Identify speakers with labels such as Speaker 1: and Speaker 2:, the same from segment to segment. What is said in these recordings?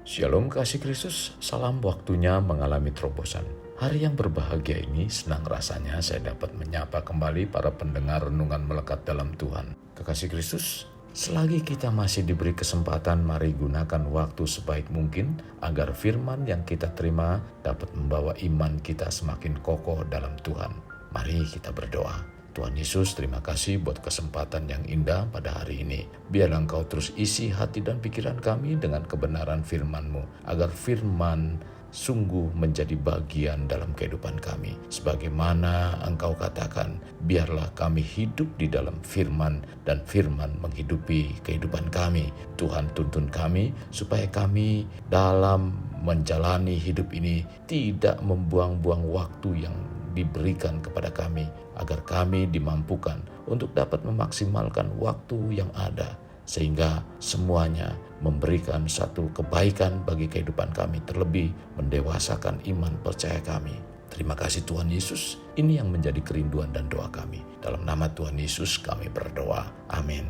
Speaker 1: Shalom kasih Kristus, salam waktunya mengalami terobosan. Hari yang berbahagia ini senang rasanya saya dapat menyapa kembali para pendengar renungan melekat dalam Tuhan. Kekasih Kristus, selagi kita masih diberi kesempatan, mari gunakan waktu sebaik mungkin agar firman yang kita terima dapat membawa iman kita semakin kokoh dalam Tuhan. Mari kita berdoa. Tuhan Yesus, terima kasih buat kesempatan yang indah pada hari ini. Biarlah Engkau terus isi hati dan pikiran kami dengan kebenaran firman-Mu, agar firman sungguh menjadi bagian dalam kehidupan kami. Sebagaimana Engkau katakan, biarlah kami hidup di dalam firman dan firman menghidupi kehidupan kami. Tuhan, tuntun kami supaya kami dalam menjalani hidup ini tidak membuang-buang waktu yang diberikan kepada kami, agar kami dimampukan untuk dapat memaksimalkan waktu yang ada, sehingga semuanya memberikan satu kebaikan bagi kehidupan kami, terlebih mendewasakan iman percaya kami. Terima kasih Tuhan Yesus, ini yang menjadi kerinduan dan doa kami. Dalam nama Tuhan Yesus kami berdoa, amin.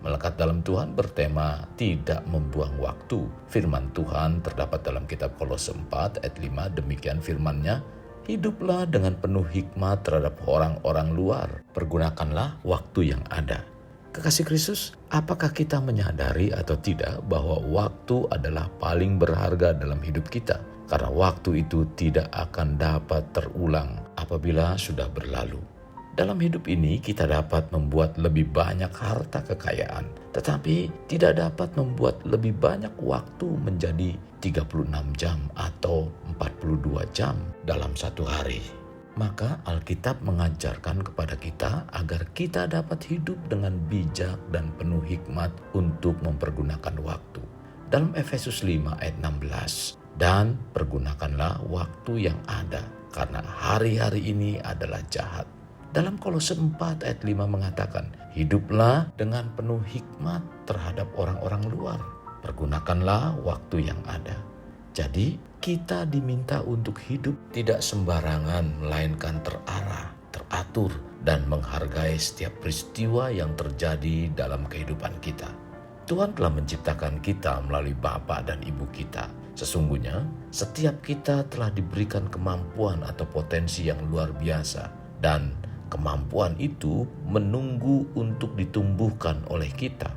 Speaker 1: Melekat dalam Tuhan bertema tidak membuang waktu. Firman Tuhan terdapat dalam kitab Kolose 4 ayat 5, demikian firman-Nya, hiduplah dengan penuh hikmat terhadap orang-orang luar. Pergunakanlah waktu yang ada. Kekasih Kristus, apakah kita menyadari atau tidak bahwa waktu adalah paling berharga dalam hidup kita? Karena waktu itu tidak akan dapat terulang apabila sudah berlalu. Dalam hidup ini kita dapat membuat lebih banyak harta kekayaan, tetapi tidak dapat membuat lebih banyak waktu menjadi 36 jam atau 42 jam dalam satu hari. Maka Alkitab mengajarkan kepada kita agar kita dapat hidup dengan bijak dan penuh hikmat untuk mempergunakan waktu. Dalam Efesus 5 ayat 16, dan pergunakanlah waktu yang ada, karena hari-hari ini adalah jahat. Dalam Kolose 4 ayat 5 mengatakan, hiduplah dengan penuh hikmat terhadap orang-orang luar. Pergunakanlah waktu yang ada. Jadi kita diminta untuk hidup tidak sembarangan, melainkan terarah, teratur, dan menghargai setiap peristiwa yang terjadi dalam kehidupan kita. Tuhan telah menciptakan kita melalui Bapa dan Ibu kita. Sesungguhnya setiap kita telah diberikan kemampuan atau potensi yang luar biasa, dan kemampuan itu menunggu untuk ditumbuhkan oleh kita.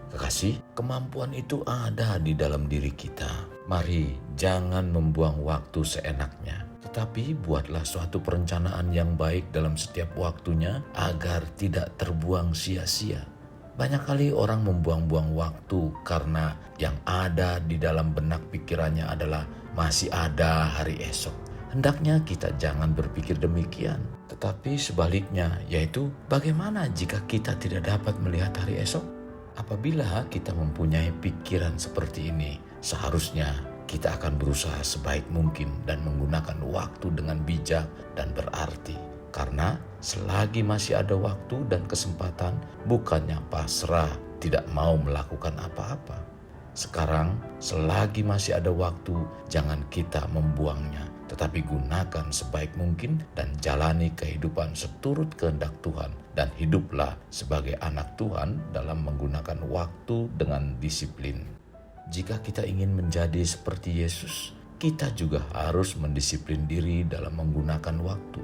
Speaker 1: Kekasih, kemampuan itu ada di dalam diri kita. Mari jangan membuang waktu seenaknya, tetapi buatlah suatu perencanaan yang baik dalam setiap waktunya agar tidak terbuang sia-sia. Banyak kali orang membuang-buang waktu karena yang ada di dalam benak pikirannya adalah masih ada hari esok. Hendaknya kita jangan berpikir demikian, tetapi sebaliknya, yaitu bagaimana jika kita tidak dapat melihat hari esok? Apabila kita mempunyai pikiran seperti ini, seharusnya kita akan berusaha sebaik mungkin dan menggunakan waktu dengan bijak dan berarti. Karena selagi masih ada waktu dan kesempatan, bukannya pasrah tidak mau melakukan apa-apa. Sekarang, selagi masih ada waktu, jangan kita membuangnya, tetapi gunakan sebaik mungkin dan jalani kehidupan seturut kehendak Tuhan, dan hiduplah sebagai anak Tuhan dalam menggunakan waktu dengan disiplin. Jika kita ingin menjadi seperti Yesus, kita juga harus mendisiplin diri dalam menggunakan waktu.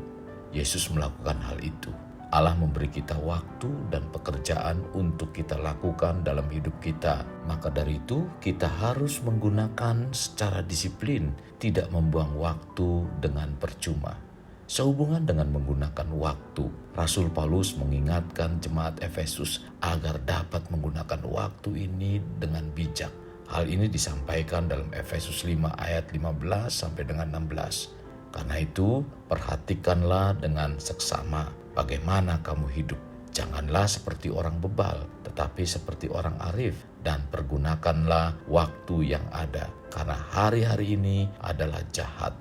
Speaker 1: Yesus melakukan hal itu. Allah memberi kita waktu dan pekerjaan untuk kita lakukan dalam hidup kita. Maka dari itu kita harus menggunakan secara disiplin, tidak membuang waktu dengan percuma. Sehubungan dengan menggunakan waktu, Rasul Paulus mengingatkan jemaat Efesus agar dapat menggunakan waktu ini dengan bijak. Hal ini disampaikan dalam Efesus 5 ayat 15 sampai dengan 16. Karena itu, perhatikanlah dengan seksama bagaimana kamu hidup. Janganlah seperti orang bebal, tetapi seperti orang arif, dan pergunakanlah waktu yang ada, karena hari-hari ini adalah jahat.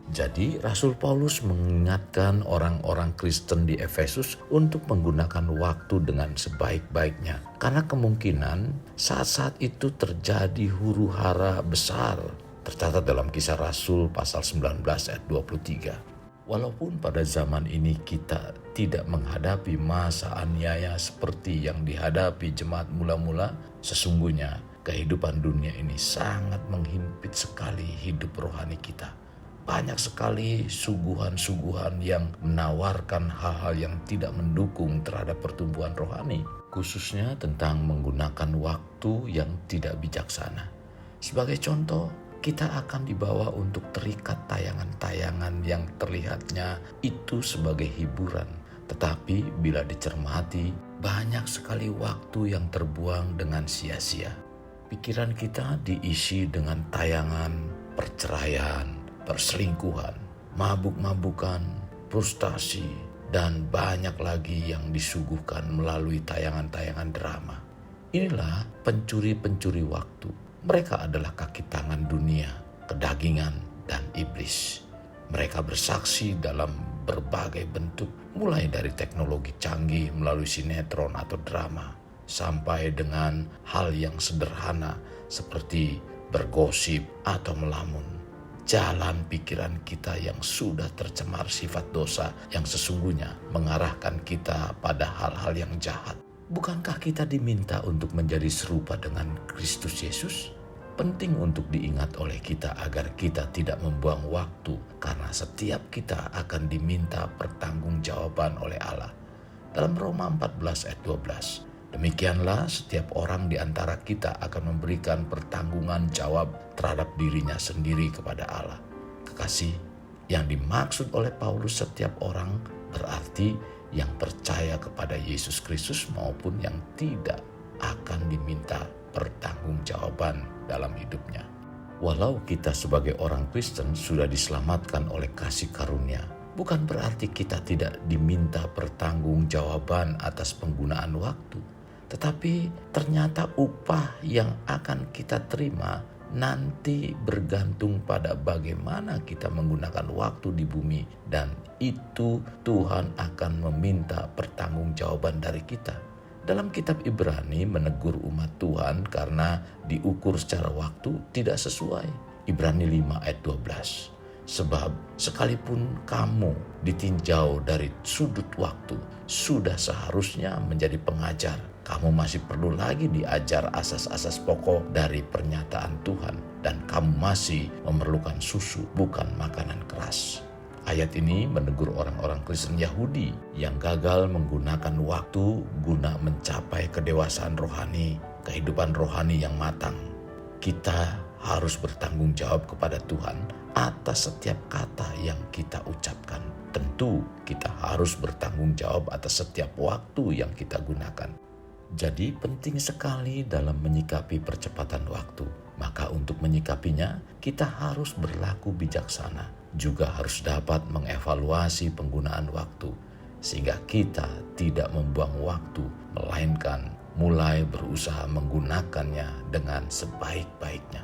Speaker 1: Jadi Rasul Paulus mengingatkan orang-orang Kristen di Efesus untuk menggunakan waktu dengan sebaik-baiknya. Karena kemungkinan saat-saat itu terjadi huru-hara besar. Tercatat dalam Kisah Rasul pasal 19 ayat 23. Walaupun pada zaman ini kita tidak menghadapi masa aniaya seperti yang dihadapi jemaat mula-mula, sesungguhnya kehidupan dunia ini sangat menghimpit sekali hidup rohani kita. Banyak sekali suguhan-suguhan yang menawarkan hal-hal yang tidak mendukung terhadap pertumbuhan rohani, khususnya tentang menggunakan waktu yang tidak bijaksana. Sebagai contoh, kita akan dibawa untuk terikat tayangan-tayangan yang terlihatnya itu sebagai hiburan. Tetapi bila dicermati, banyak sekali waktu yang terbuang dengan sia-sia. Pikiran kita diisi dengan tayangan perceraian, perselingkuhan, mabuk-mabukan, frustasi, dan banyak lagi yang disuguhkan melalui tayangan-tayangan drama. Inilah pencuri-pencuri waktu. Mereka adalah kaki tangan dunia, kedagingan, dan iblis. Mereka bersaksi dalam berbagai bentuk, mulai dari teknologi canggih melalui sinetron atau drama, sampai dengan hal yang sederhana seperti bergosip atau melamun. Jalan pikiran kita yang sudah tercemar sifat dosa yang sesungguhnya mengarahkan kita pada hal-hal yang jahat. Bukankah kita diminta untuk menjadi serupa dengan Kristus Yesus? Penting untuk diingat oleh kita agar kita tidak membuang waktu, karena setiap kita akan diminta pertanggungjawaban oleh Allah. Dalam Roma 14 ayat 12, demikianlah setiap orang di antara kita akan memberikan pertanggungan jawab terhadap dirinya sendiri kepada Allah. Kekasih, yang dimaksud oleh Paulus setiap orang berarti yang percaya kepada Yesus Kristus maupun yang tidak akan diminta pertanggungjawaban dalam hidupnya. Walau kita sebagai orang Kristen sudah diselamatkan oleh kasih karunia, bukan berarti kita tidak diminta pertanggungjawaban atas penggunaan waktu. Tetapi ternyata upah yang akan kita terima nanti bergantung pada bagaimana kita menggunakan waktu di bumi, dan itu Tuhan akan meminta pertanggungjawaban dari kita. Dalam kitab Ibrani menegur umat Tuhan karena diukur secara waktu tidak sesuai. Ibrani 5 ayat 12. Sebab sekalipun kamu ditinjau dari sudut waktu, sudah seharusnya menjadi pengajar. Kamu masih perlu lagi diajar asas-asas pokok dari pernyataan Tuhan, dan kamu masih memerlukan susu, bukan makanan keras. Ayat ini menegur orang-orang Kristen Yahudi yang gagal menggunakan waktu guna mencapai kedewasaan rohani, kehidupan rohani yang matang. Kita harus bertanggung jawab kepada Tuhan atas setiap kata yang kita ucapkan. Tentu kita harus bertanggung jawab atas setiap waktu yang kita gunakan. Jadi penting sekali dalam menyikapi percepatan waktu. Maka untuk menyikapinya, kita harus berlaku bijaksana. Juga harus dapat mengevaluasi penggunaan waktu, sehingga kita tidak membuang waktu, melainkan mulai berusaha menggunakannya dengan sebaik-baiknya.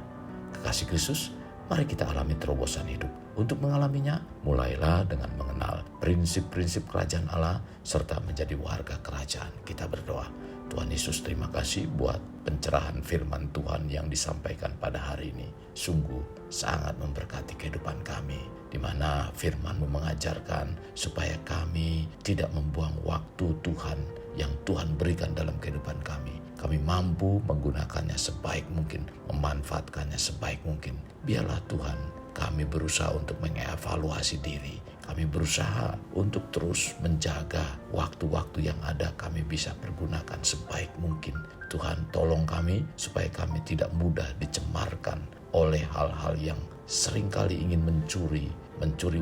Speaker 1: Kekasih Kristus, mari kita alami terobosan hidup. Untuk mengalaminya, mulailah dengan mengenal prinsip-prinsip kerajaan Allah serta menjadi warga kerajaan. Kita berdoa. Tuhan Yesus, terima kasih buat pencerahan firman Tuhan yang disampaikan pada hari ini. Sungguh sangat memberkati kehidupan kami, di mana firman-Mu mengajarkan supaya kami tidak membuang waktu Tuhan yang Tuhan berikan dalam kehidupan kami. Kami mampu menggunakannya sebaik mungkin, memanfaatkannya sebaik mungkin. Biarlah Tuhan, kami berusaha untuk mengevaluasi diri. Kami berusaha untuk terus menjaga waktu-waktu yang ada kami bisa pergunakan sebaik mungkin. Tuhan, tolong kami supaya kami tidak mudah dicemarkan oleh hal-hal yang seringkali ingin mencuri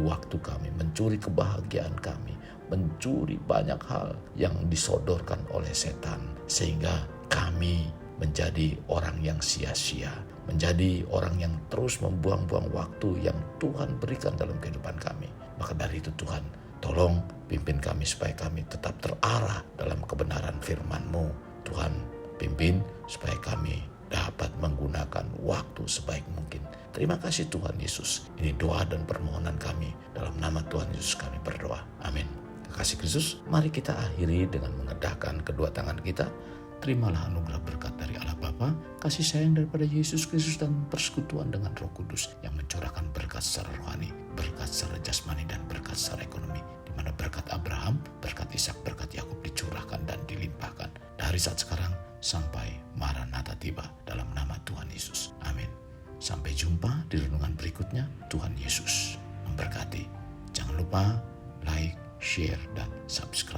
Speaker 1: waktu kami, mencuri kebahagiaan kami, mencuri banyak hal yang disodorkan oleh setan, sehingga kami menjadi orang yang sia-sia, menjadi orang yang terus membuang-buang waktu yang Tuhan berikan dalam kehidupan kami. Maka dari itu Tuhan, tolong pimpin kami supaya kami tetap terarah dalam kebenaran firman-Mu. Tuhan, pimpin supaya kami dapat menggunakan waktu sebaik mungkin. Terima kasih Tuhan Yesus. Ini doa dan permohonan kami. Dalam nama Tuhan Yesus kami berdoa. Amin. Kekasih Kristus, mari kita akhiri dengan mengedahkan kedua tangan kita. Terimalah anugerah berkat dari Allah Bapa, kasih sayang daripada Yesus Kristus, dan persekutuan dengan Roh Kudus yang mencurahkan berkat secara rohani, berkat secara jasmani, dan berkat secara ekonomi, di mana berkat Abraham, berkat Ishak, berkat Yakub dicurahkan dan dilimpahkan dari saat sekarang sampai Maranatha tiba dalam nama Tuhan Yesus. Amin. Sampai jumpa di renungan berikutnya. Tuhan Yesus memberkati. Jangan lupa like, share, dan subscribe.